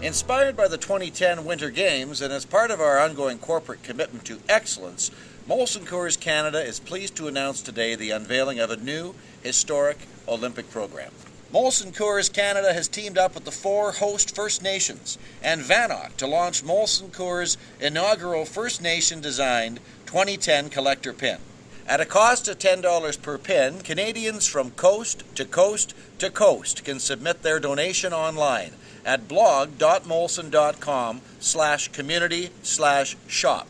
Inspired by the 2010 Winter Games and as part of our ongoing corporate commitment to excellence, Molson Coors Canada is pleased to announce today the unveiling of a new, historic Olympic program. Molson Coors Canada has teamed up with the 4 host First Nations and VANOC to launch Molson Coors' inaugural First Nation-designed 2010 collector pin. At a cost of $10 per pin, Canadians from coast to coast to coast can submit their donation online at blog.molson.com/community/shop,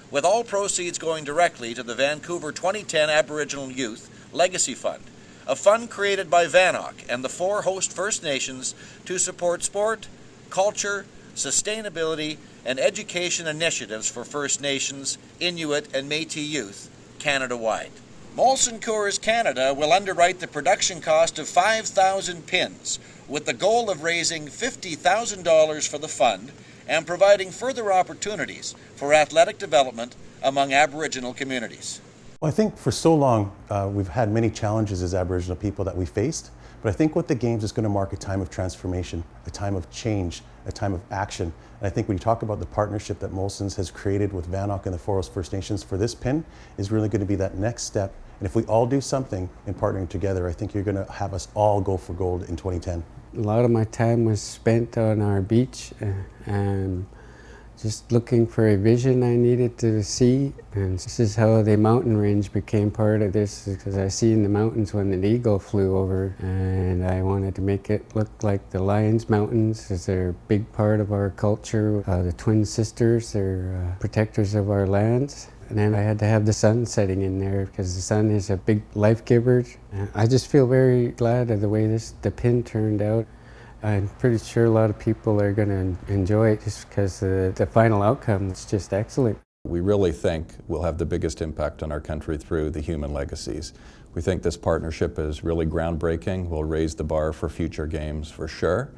with all proceeds going directly to the Vancouver 2010 Aboriginal Youth Legacy Fund, a fund created by VANOC and the 4 host First Nations to support sport, culture, sustainability, and education initiatives for First Nations, Inuit, and Métis youth Canada-wide. Molson Coors Canada will underwrite the production cost of 5,000 pins, with the goal of raising $50,000 for the fund and providing further opportunities for athletic development among Aboriginal communities. Well, I think for so long we've had many challenges as Aboriginal people that we faced, but I think what the Games is going to mark a time of transformation, a time of change, a time of action. And I think when you talk about the partnership that Molson's has created with VANOC and the 4 host First Nations for this pin is really going to be that next step. And if we all do something in partnering together, I think you're going to have us all go for gold in 2010. A lot of my time was spent on our beach and just looking for a vision I needed to see. And this is how the mountain range became part of this, because I seen the mountains when an eagle flew over, and I wanted to make it look like the Lions Mountains, because they're a big part of our culture. The twin sisters, they're protectors of our lands. And then I had to have the sun setting in there, because the sun is a big life giver. I just feel very glad of the way the pin turned out. I'm pretty sure a lot of people are going to enjoy it just because the final outcome is just excellent. We really think we'll have the biggest impact on our country through the human legacies. We think this partnership is really groundbreaking. We'll raise the bar for future games for sure.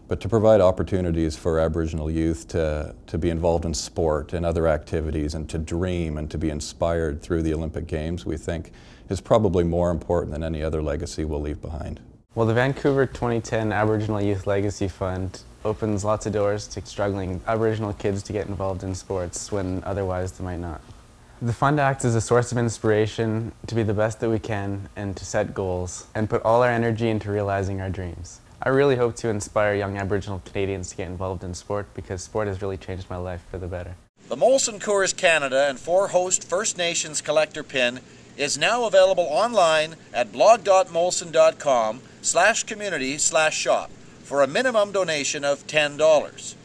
But to provide opportunities for Aboriginal youth to be involved in sport and other activities and to dream and to be inspired through the Olympic Games, we think is probably more important than any other legacy we'll leave behind. Well, the Vancouver 2010 Aboriginal Youth Legacy Fund opens lots of doors to struggling Aboriginal kids to get involved in sports when otherwise they might not. The fund acts as a source of inspiration to be the best that we can and to set goals and put all our energy into realizing our dreams. I really hope to inspire young Aboriginal Canadians to get involved in sport, because sport has really changed my life for the better. The Molson Coors Canada and 4 host First Nations collector pin is now available online at blog.molson.com/community/shop for a minimum donation of $10.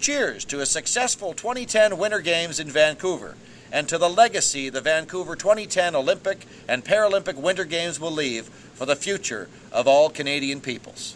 Cheers to a successful 2010 Winter Games in Vancouver and to the legacy the Vancouver 2010 Olympic and Paralympic Winter Games will leave for the future of all Canadian peoples.